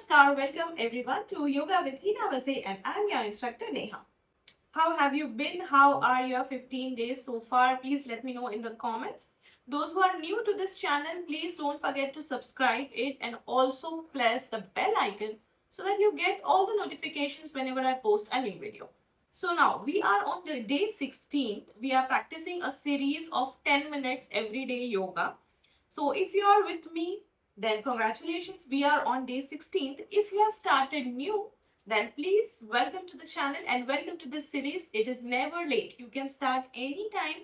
Namaskar, welcome everyone to Yoga with Heena Vaze, and I'm your instructor Neha. How have you been? How are your 15 days so far? Please let me know in the comments. Those who are new to this channel, please don't forget to subscribe it and also press the bell icon so that you get all the notifications whenever I post a new video. So now we are on the day 16th. We are practicing a series of 10 minutes everyday yoga. So if you are with me, then congratulations, we are on day 16th. If you have started new, then please welcome to the channel and welcome to this series. It is never late. You can start anytime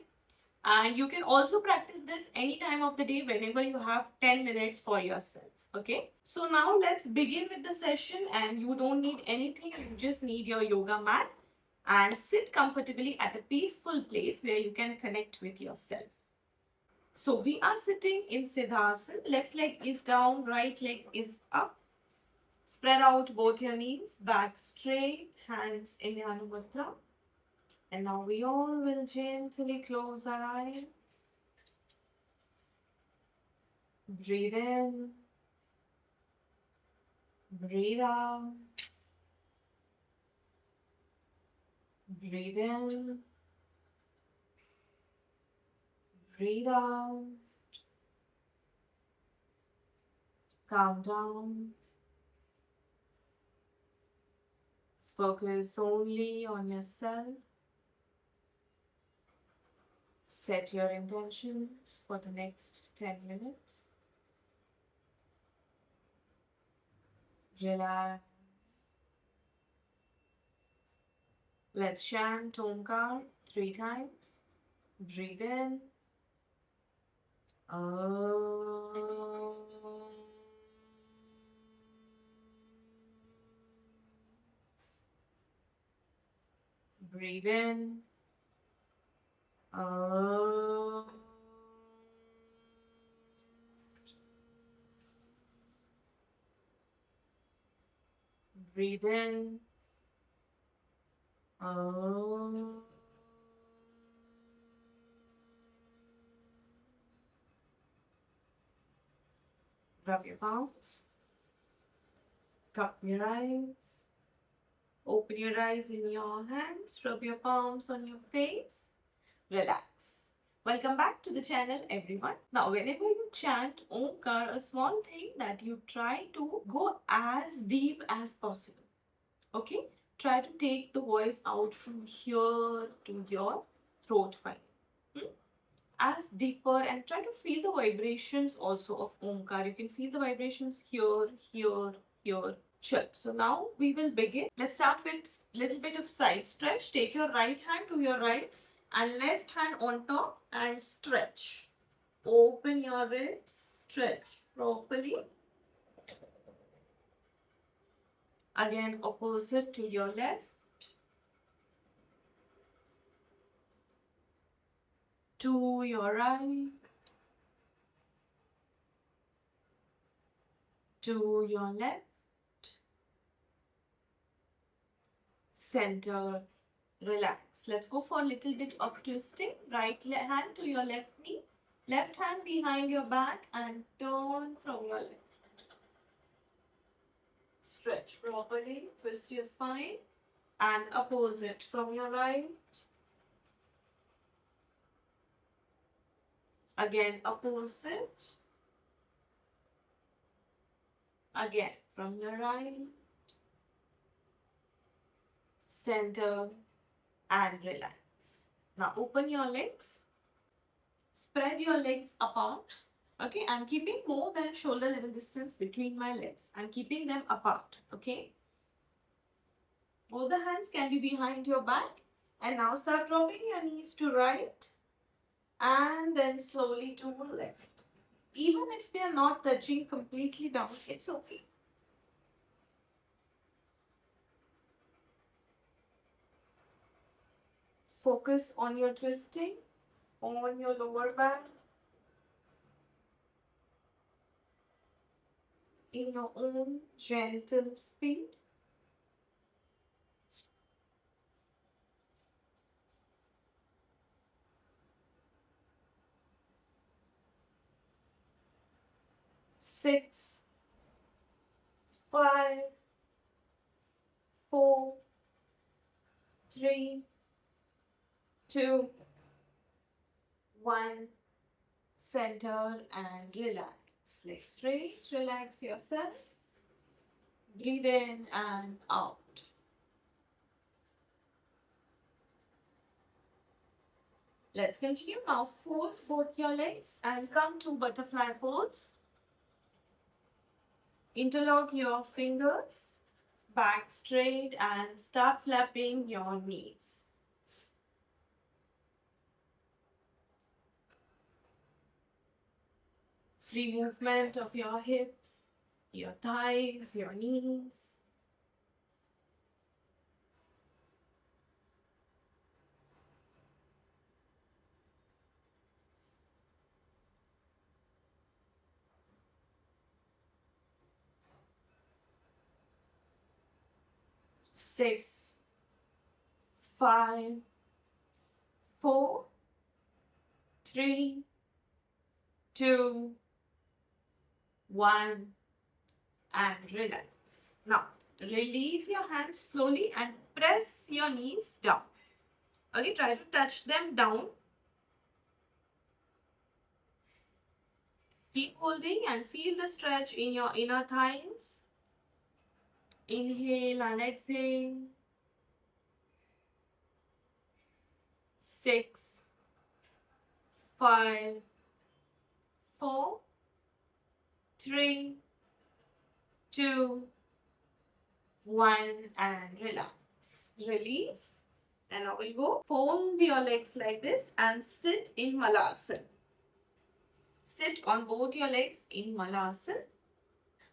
and you can also practice this any time of the day whenever you have 10 minutes for yourself. Okay, so now let's begin with the session, and you don't need anything, you just need your yoga mat and sit comfortably at a peaceful place where you can connect with yourself. So we are sitting in Siddhasana. Left leg is down, right leg is up. Spread out both your knees, back straight, hands in Jnana Mudra. And now we all will gently close our eyes. Breathe in. Breathe out. Breathe in. Breathe out. Calm down. Focus only on yourself. Set your intentions for the next 10 minutes. Relax. Let's chant Omkar 3 times. Breathe in. Om. Breathe in. Om. Breathe in. Om. Rub your palms. Cup your eyes. Open your eyes in your hands. Rub your palms on your face. Relax. Welcome back to the channel, everyone. Now, whenever you chant Omkar, a small thing that you try to go as deep as possible. Okay? Try to take the voice out from here to your throat finally. As deeper, and try to feel the vibrations also of Omkar. You can feel the vibrations here, here, here. Sure. So now we will begin. Let's start with little bit of side stretch. Take your right hand to your right and left hand on top and stretch. Open your ribs, stretch properly. Again, opposite to your left. To your right. To your left. Center. Relax. Let's go for a little bit of twisting. Right hand to your left knee. Left hand behind your back and turn from your left. Stretch properly. Twist your spine. And opposite from your right. Again, opposite. Again, from your right. Center and relax. Now open your legs. Spread your legs apart. Okay, I'm keeping more than shoulder level distance between my legs. I'm keeping them apart. Okay. Both the hands can be behind your back. And now start dropping your knees to right. And then slowly to left. Even if they are not touching completely down, it's okay. Focus on your twisting, on your lower back, in your own gentle speed. Six, 5, 4, 3, 2, 1. Center and relax. Legs straight. Relax yourself. Breathe in and out. Let's continue now. Fold both your legs and come to butterfly pose. Interlock your fingers, back straight, and start flapping your knees. Free movement of your hips, your thighs, your knees. Six, 5, 4, 3, 2, 1, and relax. Now, release your hands slowly and press your knees down. Okay, try to touch them down. Keep holding and feel the stretch in your inner thighs. Inhale and exhale. 6, 5, 4, 3, 2, 1, and relax. Release. And now we'll go. Fold your legs like this and sit in Malasana. Sit on both your legs in Malasana.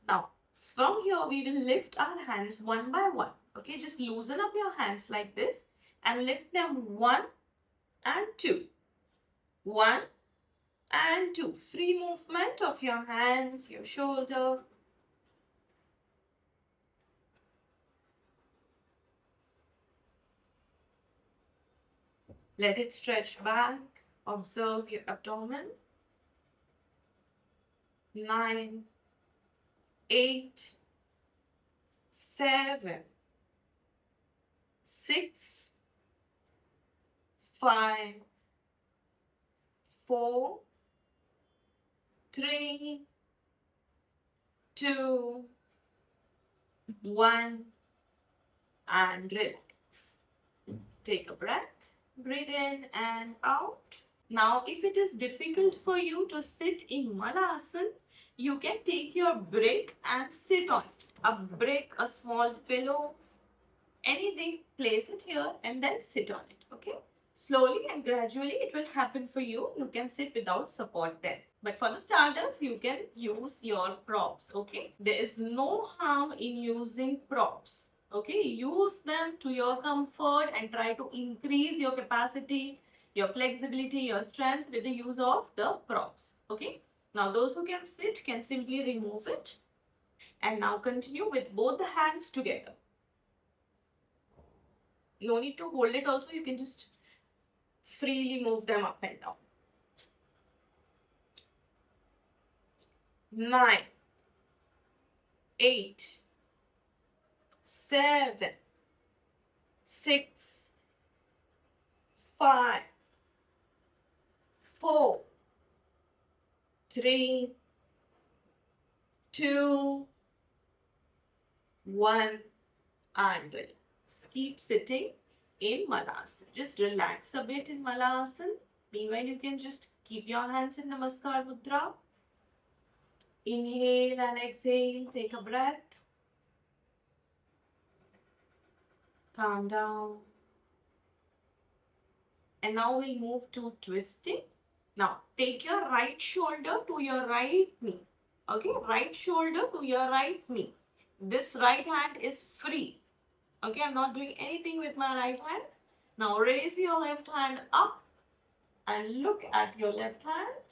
Now, from here, we will lift our hands one by one. Okay, just loosen up your hands like this and lift them 1 and 2. 1 and 2. Free movement of your hands, your shoulder. Let it stretch back. Observe your abdomen. 9, 8, 7, 6, 5, 4, 3, 2, 1, and relax. Take a breath. Breathe in and out. Now, if it is difficult for you to sit in Malasana, you can take your brick and sit on it. A brick, a small pillow, anything, place it here and then sit on it. Okay? Slowly and gradually it will happen for you. You can sit without support then. But for the starters, you can use your props. Okay? There is no harm in using props. Okay? Use them to your comfort and try to increase your capacity, your flexibility, your strength with the use of the props. Okay? Now those who can sit can simply remove it. And now continue with both the hands together. No need to hold it also. You can just freely move them up and down. 9, 8, 7, 6, 5, 4, 3, 2, 1, and relax. Keep sitting in Malasana. Just relax a bit in Malasana. Meanwhile, you can just keep your hands in Namaskar Mudra. Inhale and exhale. Take a breath. Calm down. And now we'll move to twisting. Now, take your right shoulder to your right knee. Okay, right shoulder to your right knee. This right hand is free. Okay, I'm not doing anything with my right hand. Now raise your left hand up and look at your left hand.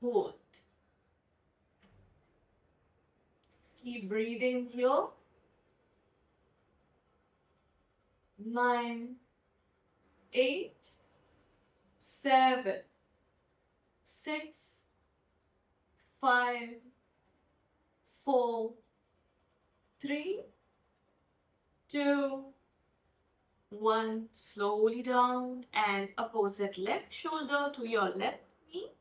Hold. Keep breathing here. 9, 8, 7, 6, 5, 4, 3, 2, 1. Slowly down and opposite left shoulder to your left knee.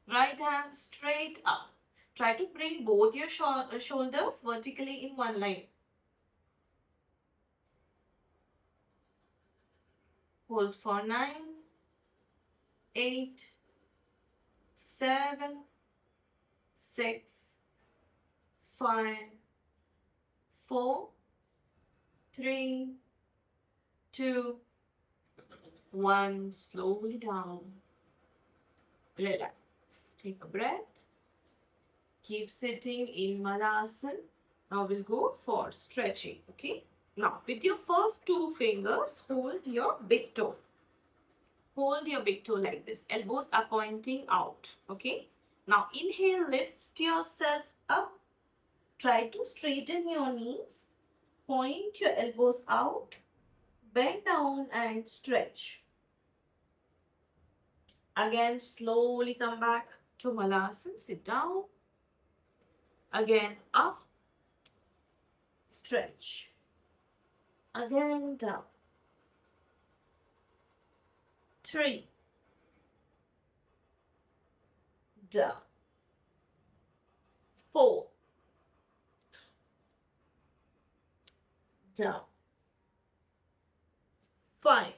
Right hand straight up. Try to bring both your shoulders vertically in one line. Hold for 9, 8, 7, 6, 5, 4, 3, 2, 1. Slowly down. Relax. Take a breath. Keep sitting in Malasana. Now we'll go for stretching. Okay. Now with your first 2 fingers, hold your big toe. Hold your big toe like this. Elbows are pointing out. Okay. Now inhale, lift yourself up. Try to straighten your knees. Point your elbows out. Bend down and stretch. Again, slowly come back to Malasana. Sit down. Again, up. Stretch. Again, down. 3. Down. 4. Down. 5.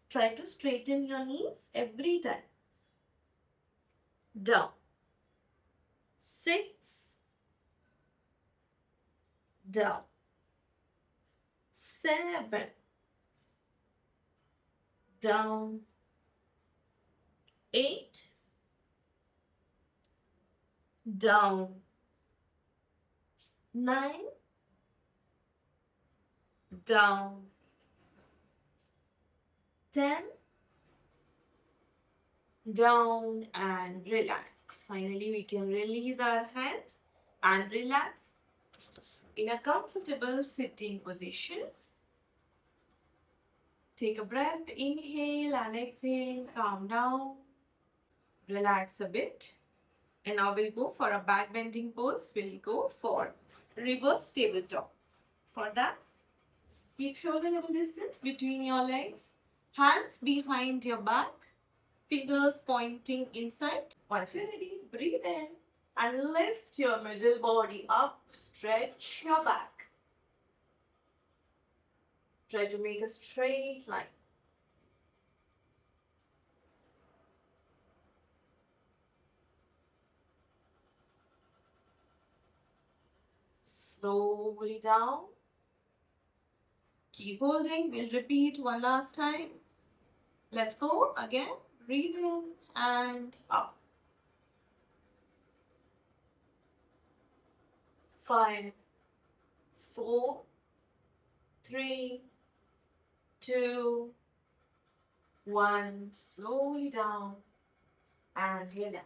Try to straighten your knees every time. Down. 6. Down. 7. Down. 8. Down. 9. Down. 10. Down and relax. Finally, we can release our hands and relax in a comfortable sitting position. Take a breath, inhale and exhale, calm down, relax a bit. And now we'll go for a back bending pose. We'll go for reverse tabletop. For that, keep shoulder level distance between your legs, hands behind your back, fingers pointing inside. Once you're ready, breathe in and lift your middle body up, stretch your back. Try to make a straight line. Slowly down. Keep holding. We'll repeat one last time. Let's go again. Breathe in and up. 5, 4, 3, 2, 1. Slowly down and relax.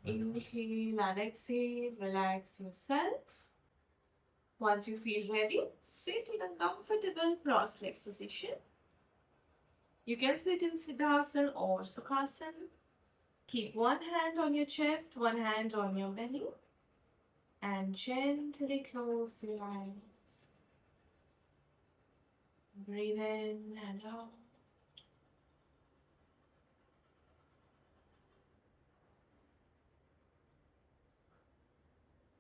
Inhale and exhale. Relax yourself. Once you feel ready, sit in a comfortable cross-leg position. You can sit in Siddhasana or Sukhasana. Keep one hand on your chest, one hand on your belly, and gently close your eyes. Breathe in and out.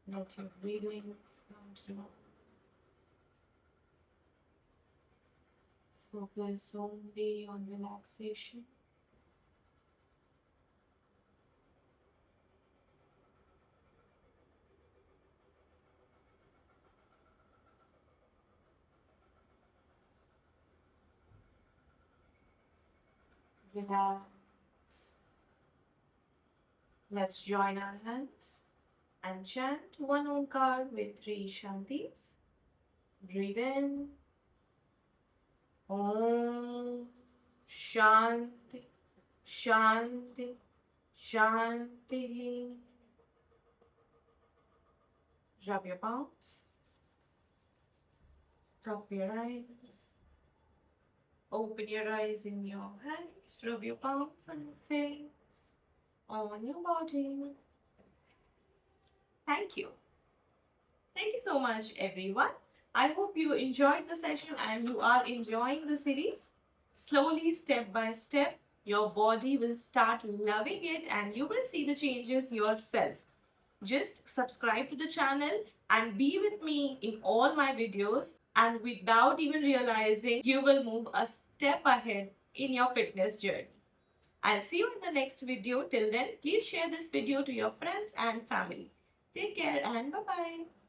Let your breathings come to normal. Focus only on relaxation. Relax. Let's join our hands and chant one Omkar with 3 Shantis. Breathe in. Om Shanti Shanti Shanti. Rub your palms. Rub your eyes. Open your eyes in your hands. Rub your palms on your face, on your body. Thank you. Thank you so much, everyone. I hope you enjoyed the session and you are enjoying the series. Slowly, step by step, your body will start loving it and you will see the changes yourself. Just subscribe to the channel and be with me in all my videos, and without even realizing, you will move a step ahead in your fitness journey. I'll see you in the next video. Till then, please share this video to your friends and family. Take care and bye-bye.